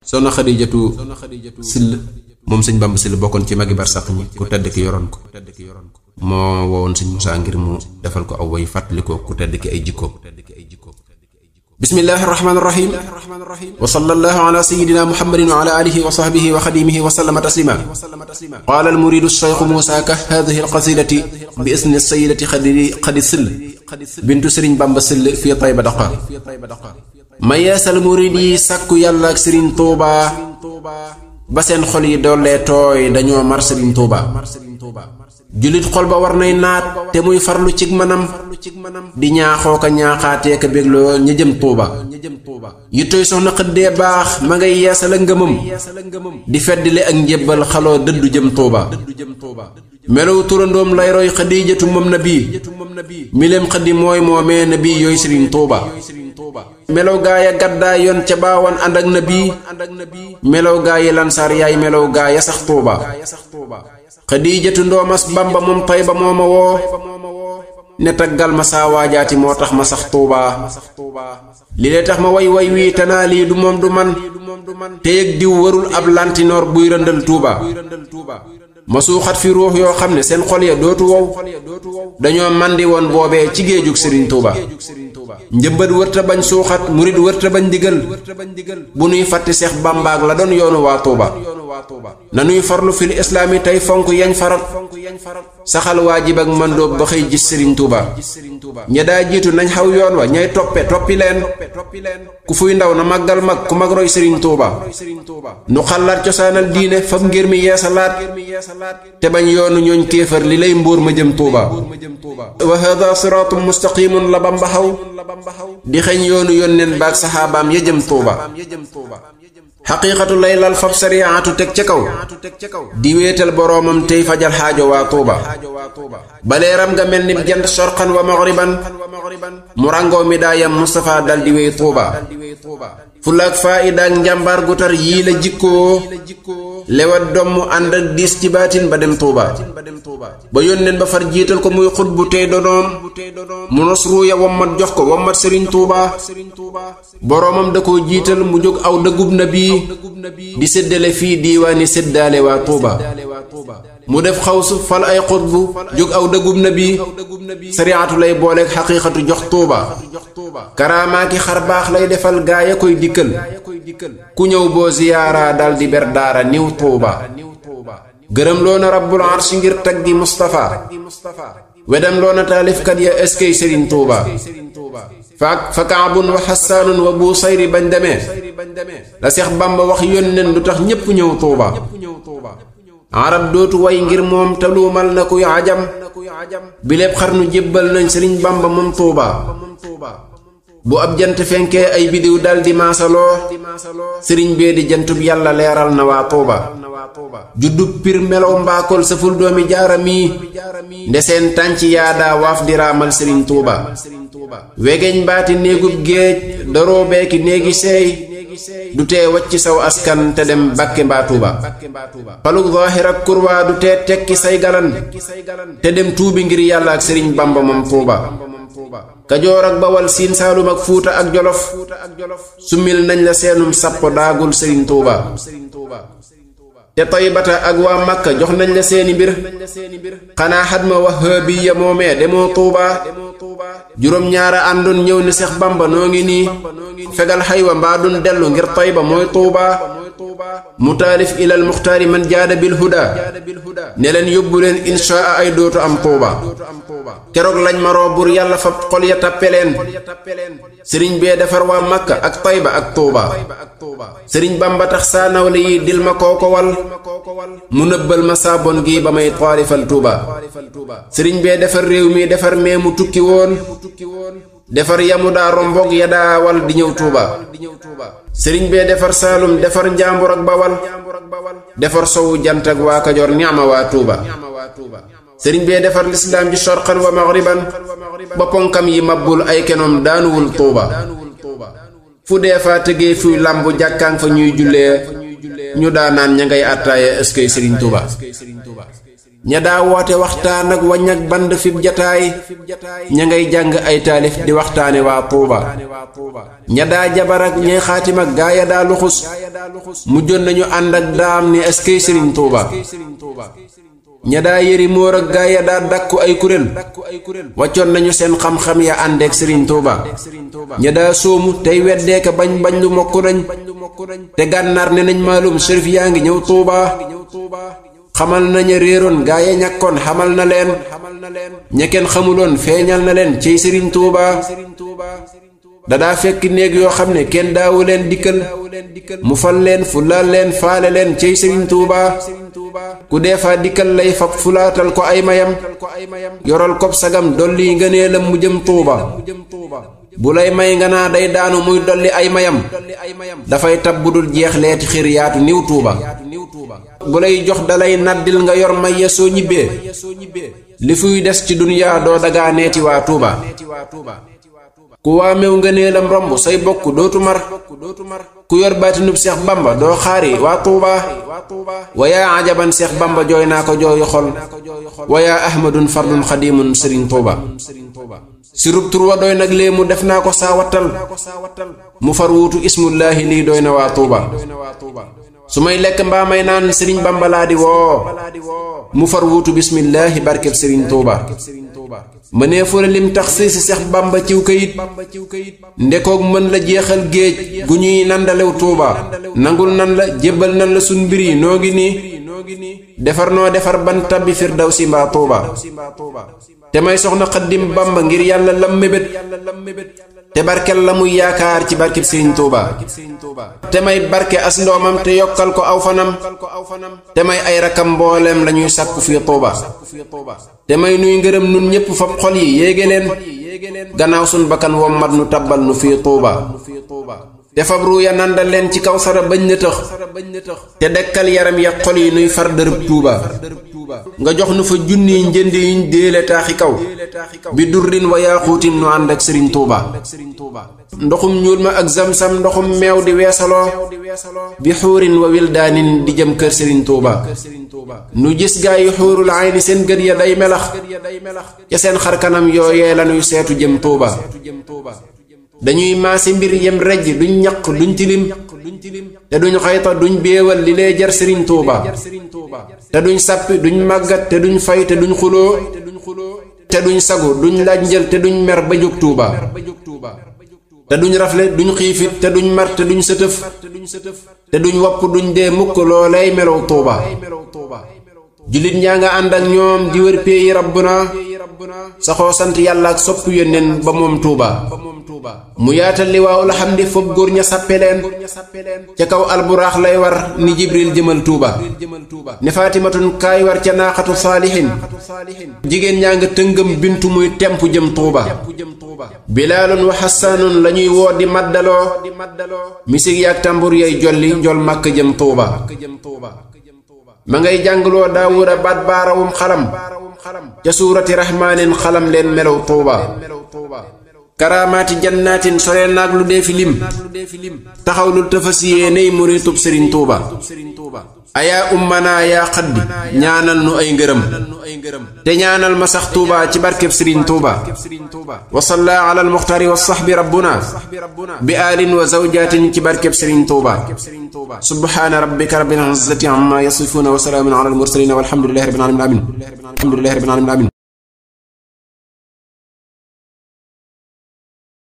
soxna Xadijatu Sill moom sëñ Bamba Sill bokkoon ci magi barsàq ñi ku tedd ki yoroon ko moo wowoon sëñ Musaa ngir mu defal ko aw way fàttalikoo ku tedd ki ay jikkoom. bismillahi rahmaani rahim wa sallallahu ala sayyidina muhammadin wa ala alihi wa sahbihi wa xadimihi wa sallama taslima. qaala al muridu shaykhu Muusaa ka haadihi al qasidati bi isni sayyidati Xadi Sill bintu sëriñ Bamba Sill fii Tayba Daqa. ma yeesal murid yi sàkku yàlla ak sëriñ Tuuba ba seen xol yi doollee tooy dañoo mar sëriñ Tuuba. jullit xol ba war nay naat te muy farlu cig manam di ñaaxoo ka ñaaxaatee ka bégloo ña jëm Tuuba. yittoy soxna xëddee baax ma ngay yeesal ak ngëmam di feddile ak njébbal xaloo dëddu jëm Tuuba. melow turandoom lay roy Xadiijatu moom nabi mileem xëddi mooy moomee nabi yooyu sëriñ Tuuba. melow gaaya gaddaay yoon ca baawan ànd ak nabi melow gaayi lansaar yaay melow gaaya sax Tuuba. Xadiijatu ndoomas Bamba moom Tayba moo ma woo ne taggal ma saa waajaati moo tax ma sax Tuuba. li lee tax ma way wii tanaa lii du moom du man te yëg diw warul ab lantinoor buy rëndal Tuuba. ma suuxat fi ruux yoo xam ne seen xol ya dootu wow dañoo màndi woon boobee ci géejug sëriñ Tuuba. njëmbat wërta bañ suuxat murit wërta bañ digal bu nuy fàtti Seex Bàmbaag la doon yoonu waa Tuuba. nanuy farlu fil islaami tey fonk yañ farat saxal waajib ak mandóob ba xëy gis sëriñ Tuuba. ña daa jiitu nañ xaw yoon wa ñay toppi leen ku fuy ndaw na màggal mag ku mag roy sëriñ Tuuba. nu xalaat cosaanal diine fab ngir mi yeesalaat te bañ yoonu ñooñ kéefar li lay mbóor ma jëm Tuuba. wa hada siraatun mustaqimun la Bamba xaw di xeñ yoonu yónneen baag saxaabaam ya jëm Tuuba. xaqiiqatu lay lal fab sariyaatu teg ca kaw di wéetal boroomam tey fajal xaajo waa Tuuba. baleeram nga mel ni jant sorxan wa maghriban mu ràngoo mi daayam Mustafa dal di wéy Tuuba. fulaak faayida ak njàmbaar gu tar yii la jikkoo lewat domm ànd ak diis ci baatin ba dem Tuuba. ba yónneen ba far jiital ko muy xut bu tey donoom mu nos ruuya wommat jox ko wommat sëriñ Tuuba. boroomam da koo jiital mu jóg aw dëggub nabi di séddale fii diiwaani séddaale waa Tuuba. mu def xawsu fal ay xutbu jóg aw dëggub nabi sariyaatu lay booleeg xaqiiqatu jox Tuuba. karaamaaki xar baax lay defal gaaya koy dikkal ku ñëw boo ziyaara dal di ber daara niw Tuuba. gërëm loona rabbul arsi ngir taggi Mustafa wedam loona taalifkat ya eskay sëriñ Tuuba. fa kaabun wa xasaanun wa bu sayri bañ demee la Seex Bamba wax yónneen lu tax ñépp ñëw Tuuba. arab dootu way ngir moom taluumal na kuy ajam bi lépp xarnu jébbal nañ sëriñ Bamba moom Tuuba. bu ab jant fenkee ay bidiw dal di maasaloo sëriñ bee di jantub yàlla leeral na waa Tuuba. juddub pir melow mbaakol saful doomi jaara mii nde seen tànc yaadaa waaf di raamal sëriñ Tuuba. wegeñ baati néegub géej daroo beeki néegi seey du tee wacc saw askan te dem Bakke mbaa Tuuba. palug zaahir ak kurwaa du tee tekki say galan te dem tuubi ngir yàlla ak sëriñ Bamba moom Tuuba. Kajoor ak Bawal Siin Saalum ak Fuuta ak Jolof sumil nañ la seenum sappo daagul sëriñ Tuuba. te Taybata ak waa Makka jox nañ la seeni mbir xanaa xadma wahaabiya moomee demoo Tuuba. juróom ñaara àndoon ñëw ni Seex Bamba noo ngi nii fegal xaywa mbaa dun dellu ngir Tayba mooy Tuuba. mu taalif ilal muxtaari man jaada bil huda ne leen yóbbu leen inshaa ay dootu am Tuuba. keroog lañ maroo bur yàlla fa xol ya tappe leen sëriñ bee defar waa Makka ak Tayba ak Tuuba. sëriñ Bamba tax saa nawle yi dil ma kooko wal mu nëbbal ma saabon gi ba may taalifal Tuuba. sëriñ bee defar réew mi defar mee mu tukki woon defar yamu daa romboog ya daa wal di ñëw Tuuba. sëriñ bee defar Saalum defar Njaambur ak Bawal defar sowu jant ak waa Kajoor ni'ma waa Tuuba. sëriñ bee defar lislaam ji sharqan wa maghriban ba ponkam yi mabbul ay kenoom daanuwul Tuuba. fu dee faa tëggee fuy làmbu jàkkaan fa ñuy jullee ñu daa naan ña ngay àttaaye ëskay sëriñ Tuuba. ña daa woote waxtaan ak wañ ak band fib jataay ña ngay jàng ay taalif di waxtaane waa Tuuba ña daa jabar ak ñay xaatim ak gaaya daa luxus mujjoon nañu ànd ak daam ni eskay Sëriñ Tuuba ña daa yëri móor ak gaaya daa dakku ay kuréel wàccoon nañu seen xam-xam ya àndeek Sëriñ Tuuba ña daa sóomu tey weddeeka bañ lu mokk nañ te gànnaar ne nañ maalum sërif yaa ngi ñëw Tuuba xamal nañu réeroon gaaya ñàkkoon xamal na leen ña kenn xamuloon feeñal na leen ciy Sëriñ Tuuba dadaa fekk néeg yoo xam ne kenn daawu leen dikkal mu fal leen fulaal leen faale leen ciy Sëriñ Tuuba ku dee fa dikkal lay fab fulaatal ko ay mayam yoral kob sagam dolli ngëneelam mu jëm Tuuba bu lay may nga naa day daanu muy dolli ay mayam dafay tab bu dul jeex leeti xir yaatu niw Tuuba bu lay jox dalay naddil nga yor may ya soo ñibbee li fuy des ci duniyaa doo dagaa neeti waa Tuuba ku waa mew ngëneelam romb say bokk dootu mar ku yor baatinub Seex Bamba doo xaari waa Tuuba wa yaa ajaban Seex Bamba jooy naa ko jooyu xol wa yaa ahmadun fardun xadimun Sëriñ Tuuba si rub tur wa doy nag lee mu def naa ko saa wattal mu far wuutu ismullaahi lii doy na waa Tuuba su may lekk mbaa may naan Sëriñ Bamba laa di woo mu far wuutu bismillaahi barkeb Sëriñ Tuuba mënee fu la lim tax si Seex Bamba ciw kayit ndekoog mën la jeexal géej gu ñuy nandalew Tuuba nangul nan la jébbal nan la sun mbir yi noo ngi nii defar noo defar ban tabbi firdawsi mbaa Tuuba te may soxna Xaddim Bamba ngir yàlla lam mébét te barkel la muy yaakaar ci barkeb Sëriñ Tuuba te may barke as ndoomam te yokkal ko aw fanam te may ay rakam mbooleem lañuy sàkku fii Tuuba te may nuy ngërëm nun ñépp fab xol yi yéege leen gannaaw sun bakkan wommat nu tabbal nu fii Tuuba te fab ruuya nandal leen ci kaw sara bañ na tëx te dekkal yaram ya xol yi nuy far dërëb Tuuba nga jox nu fa junniy njënd yuñ déele taaxi kaw bi durrin wa yaaxuutin nu ànd ak Sëriñ Tuuba ndoxum ñuul ma ak zamsam ndoxum meew di weesaloo bi xuurin wa wildaanin di jëm kër Sëriñ Tuuba nu gis gaa yi xuurul ayni seen gët ya day melax ca seen xarkanam yooyee lanuy seetu jëm Tuuba dañuy maasi mbir yem rejj duñ ñaq duñ tilim te duñ xayta duñ béewal li lee jar Sëriñ Tuuba te duñ sàppi duñ màggat te duñ fay te duñ xuloo te duñ sagu duñ laaj njël te duñ mer ba jóg Tuuba te duñ rafle duñ xiifit te duñ mar te duñ sëtëf te duñ wopp duñ dee mukk loolay melow Tuuba jullit ñaa nga ànd ak ñoom di wër péeyi rabbuna saxoo sant yàlla ak sopp yónneen ba moom Tuuba mu yaatal li waaw alhamdi foog góor ña sàppe leen ca kaw alburaax lay war ni Jibril jëmal Tuuba ne Faatimatun kaay war ca naaxatu saalihin jigéen ñaa nga tëngëm bintu muy temp jëm Tuuba Bilaalun wa Xasaanun lañuy woo di maddaloo misig yaak tàmbur yay jolli njol màkk jëm Tuuba ma ngay jàngloo Daawuda baat baarawum xalam ca suurati raxmaanin xalam leen melow Tuuba karaamaati jannaatin sore naag lu dee fi lim taxaw lu tafasiyee ney muritub Sëriñ Tuuba ayaa ummanaa yaa xaddi ñaanal nu ay ngërëm te ñaanal ma sax Tuuba ci barkeb Sëriñ Tuuba wa salla ala almuxtari wa saxbi rabbuna bi aalin wa zawjaatin ci barkeb Sëriñ Tuuba subhaana rabbika rabbil izzati amma yasifuuna wa salaamun ala almursaliin walhamdulillahi rabbil aalamiin